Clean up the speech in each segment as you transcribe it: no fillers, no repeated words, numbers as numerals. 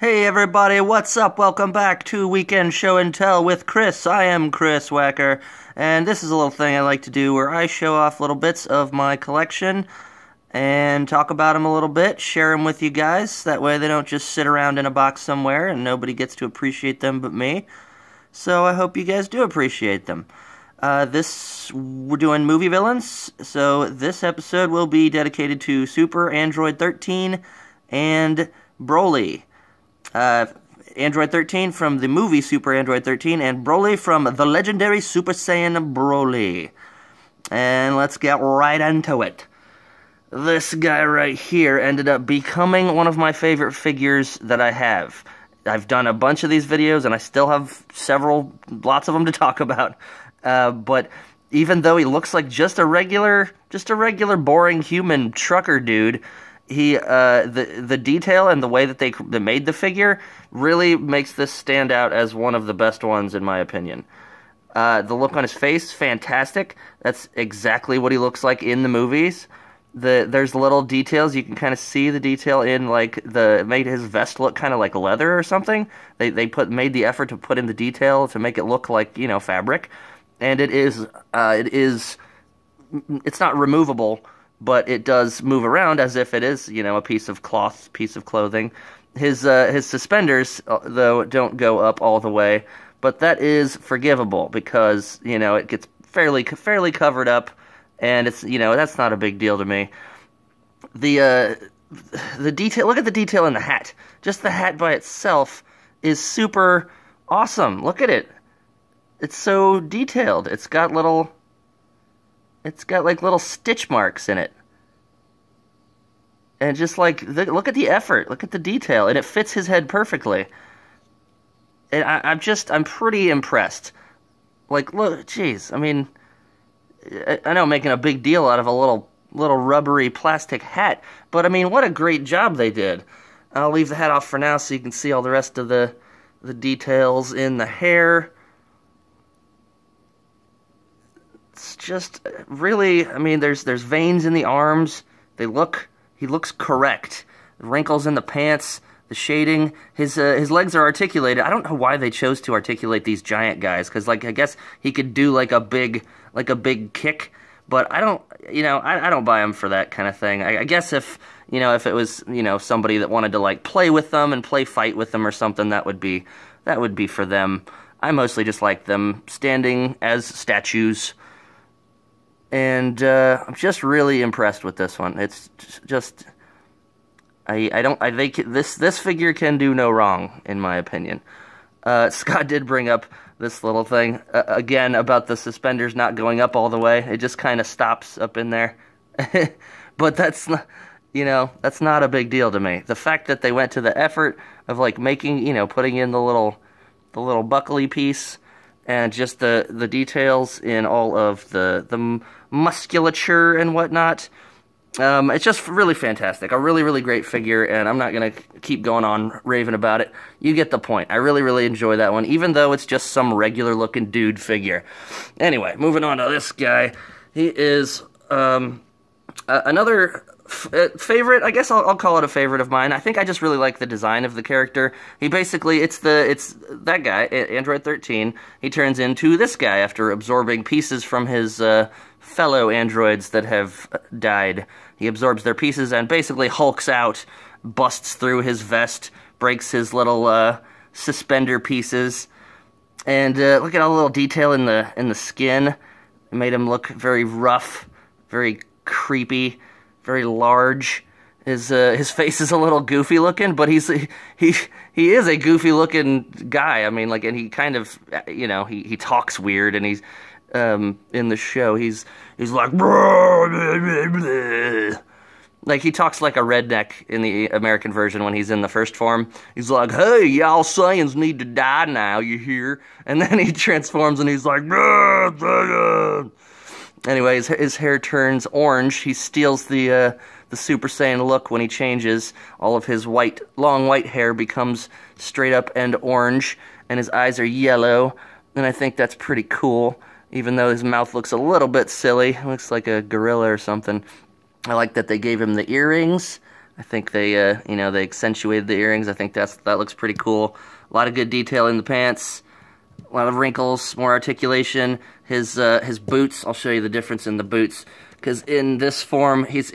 Hey everybody, what's up? Welcome back to Weekend Show and Tell with Chris. I am Chris Wacker, and this is a little thing I like to do where I show off little bits of my collection and talk about them a little bit, share them with you guys. That way they don't just sit around in a box somewhere and nobody gets to appreciate them but me. So I hope you guys do appreciate them. We're doing movie villains, so this episode will be dedicated to Super Android 13 and Broly. Android 13 from the movie Super Android 13, and Broly from the legendary Super Saiyan Broly. And let's get right into it. This guy right here ended up becoming one of my favorite figures that I have. I've done a bunch of these videos, and I still have lots of them to talk about. But even though he looks like just a regular boring human trucker dude, the detail and the way that they made the figure really makes this stand out as one of the best ones in my opinion. The look on his face, fantastic. That's exactly what he looks like in the movies. There's little details, you can kind of see the detail in, like, made his vest look kind of like leather or something. They made the effort to put in the detail to make it look like, you know, fabric. And it's not removable, but it does move around as if it is, you know, a piece of cloth, piece of clothing. His suspenders, though, don't go up all the way, but that is forgivable because, you know, it gets fairly covered up, and it's, you know, that's not a big deal to me. The detail, look at the detail in the hat. Just the hat by itself is super awesome. Look at it. It's so detailed. It's got like little stitch marks in it. And just like, look at the effort, look at the detail, and it fits his head perfectly. And I'm pretty impressed. Like, look, jeez, I mean, I know I'm making a big deal out of a little rubbery plastic hat, but I mean, what a great job they did. I'll leave the hat off for now so you can see all the rest of the details in the hair. It's just really, I mean, there's veins in the arms. He looks correct. The wrinkles in the pants, the shading, his legs are articulated. I don't know why they chose to articulate these giant guys, because, like, I guess he could do like a big kick, but I don't buy him for that kind of thing. I guess if it was, you know, somebody that wanted to, like, play with them and fight with them or something, that would be for them. I mostly just like them standing as statues. And I'm just really impressed with this one. It's just, this figure can do no wrong, in my opinion. Scott did bring up this little thing again about the suspenders not going up all the way. It just kind of stops up in there, but that's not, you know, that's not a big deal to me. The fact that they went to the effort of, like, making, you know, putting in the little buckly piece. And just the details in all of the musculature and whatnot. It's just really fantastic. A really, really great figure, and I'm not going to keep going on raving about it. You get the point. I really, really enjoy that one, even though it's just some regular-looking dude figure. Anyway, moving on to this guy. He is another favorite. I guess I'll call it a favorite of mine. I think I just really like the design of the character. He basically, it's that guy, Android 13. He turns into this guy after absorbing pieces from his fellow androids that have died. He absorbs their pieces and basically hulks out, busts through his vest, breaks his little suspender pieces, and look at all the little detail in the skin. It made him look very rough, very creepy, very large. His face is a little goofy looking, but he is a goofy looking guy. I mean, like, and he kind of, you know, he talks weird, and he's in the show he's like, like, he talks like a redneck in the American version when he's in the first form. He's like, "Hey, y'all Saiyans need to die now, you hear?" And then he transforms and he's like, anyways, his hair turns orange. He steals the Super Saiyan look when he changes. All of his long white hair becomes straight up and orange, and his eyes are yellow, and I think that's pretty cool, even though his mouth looks a little bit silly. It looks like a gorilla or something. I like that they gave him the earrings. I think they, they accentuated the earrings. I think that looks pretty cool. A lot of good detail in the pants. A lot of wrinkles, more articulation. His boots, I'll show you the difference in the boots. Because in this form, he's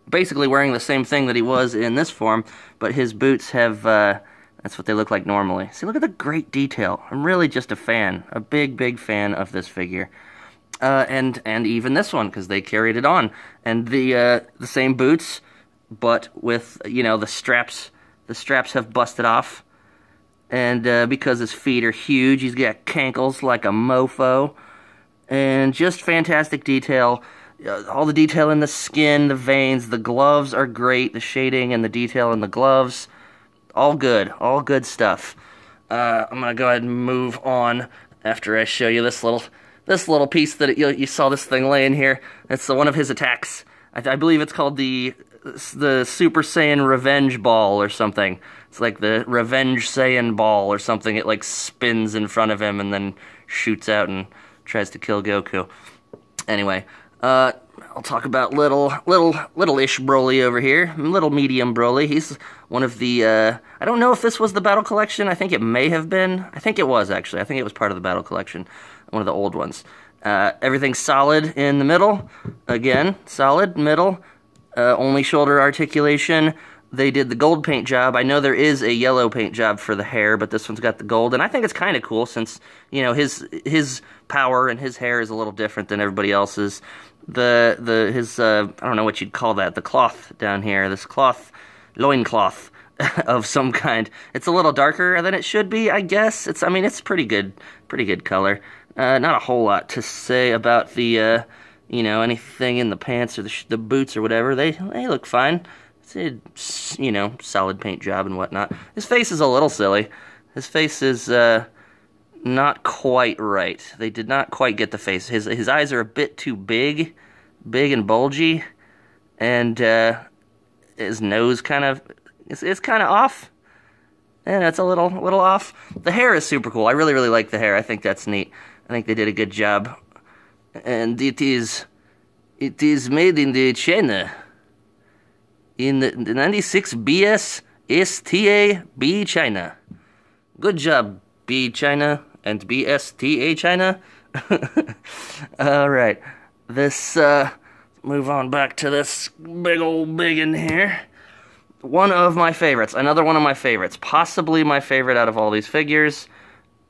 basically wearing the same thing that he was in this form, but his boots have, that's what they look like normally. See, look at the great detail. I'm really just a fan, a big fan of this figure. And even this one, because they carried it on. And the same boots, but with, the straps have busted off. And because his feet are huge, he's got cankles like a mofo. And just fantastic detail. All the detail in the skin, the veins, the gloves are great. The shading and the detail in the gloves, all good stuff. I'm gonna go ahead and move on after I show you this little piece that you saw this thing laying here. It's one of his attacks. I believe it's called the Super Saiyan Revenge Ball or something. It's like the Revenge Saiyan Ball or something. It like spins in front of him and then shoots out and tries to kill Goku. Anyway, I'll talk about little-ish Broly over here. Little medium Broly. He's one of the, I don't know if this was the Battle Collection. I think it may have been. I think it was, actually. I think it was part of the Battle Collection. One of the old ones. Everything's solid in the middle. Again, solid, middle. Only shoulder articulation. They did the gold paint job. I know there is a yellow paint job for the hair, but this one's got the gold, and I think it's kind of cool since, his power and his hair is a little different than everybody else's. His I don't know what you'd call that, the cloth down here, this cloth, loincloth of some kind. It's a little darker than it should be, I guess. It's pretty good color. Not a whole lot to say about the, anything in the pants or the boots or whatever. They look fine. It's a, solid paint job and whatnot. His face is a little silly. His face is, not quite right. They did not quite get the face. His eyes are a bit too big and bulgy, and his nose kind of is kind of off. And it's a little off. The hair is super cool. I really like the hair. I think that's neat. I think they did a good job. And it is made in the China. In the 96 BS STA B China. Good job, B China and BSTA China. Alright. Move on back to this big old biggin here. One of my favorites. Another one of my favorites. Possibly my favorite out of all these figures.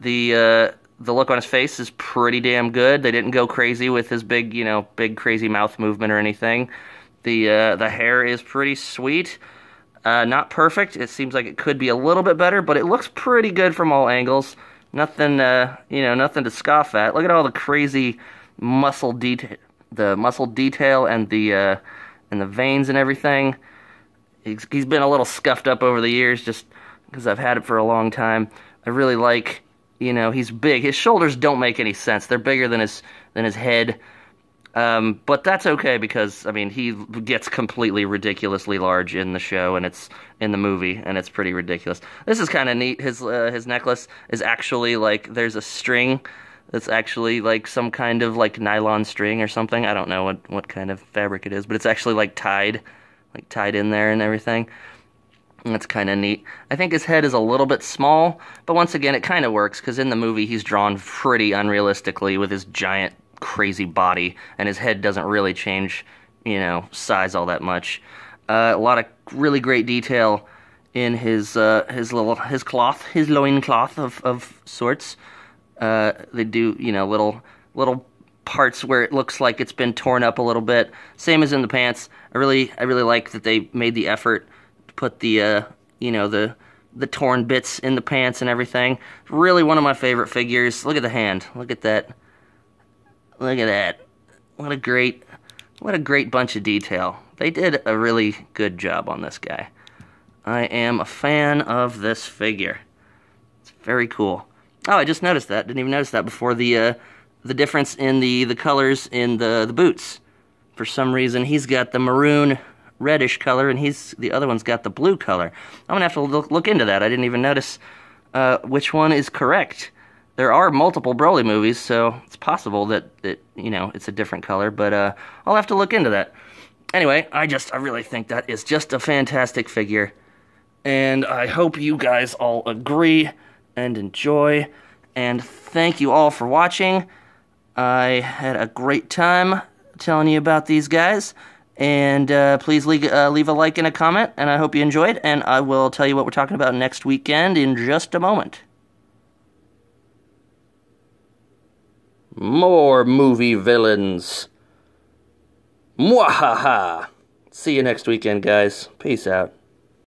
The look on his face is pretty damn good. They didn't go crazy with his big crazy mouth movement or anything. The hair is pretty sweet. Not perfect. It seems like it could be a little bit better, but it looks pretty good from all angles. Nothing, nothing to scoff at. Look at all the crazy muscle detail, and the veins and everything. He's been a little scuffed up over the years, just because I've had it for a long time. I really like, he's big. His shoulders don't make any sense. They're bigger than his head. But that's okay because, he gets completely ridiculously large in the show, and it's in the movie, and it's pretty ridiculous. This is kind of neat. His necklace is actually, there's a string that's actually, some kind of, nylon string or something. I don't know what kind of fabric it is, but it's actually, tied in there and everything. And that's kind of neat. I think his head is a little bit small, but once again, it kind of works, because in the movie, he's drawn pretty unrealistically with his giant crazy body, and his head doesn't really change, size all that much. A lot of really great detail in his cloth, his loincloth of sorts. They do, little parts where it looks like it's been torn up a little bit. Same as in the pants. I really like that they made the effort to put the torn bits in the pants and everything. Really one of my favorite figures. Look at the hand. Look at that. Look at that. What a great bunch of detail. They did a really good job on this guy. I am a fan of this figure. It's very cool. Oh, I just noticed that. Didn't even notice that before. The difference in the colors in the boots. For some reason, he's got the maroon reddish color, and the other one's got the blue color. I'm gonna have to look into that. I didn't even notice which one is correct. There are multiple Broly movies, so it's possible that it's a different color, but I'll have to look into that. Anyway, I really think that is just a fantastic figure. And I hope you guys all agree and enjoy. And thank you all for watching. I had a great time telling you about these guys. And please leave a like and a comment. And I hope you enjoyed. And I will tell you what we're talking about next weekend in just a moment. More movie villains. Mwahaha! See you next weekend, guys. Peace out.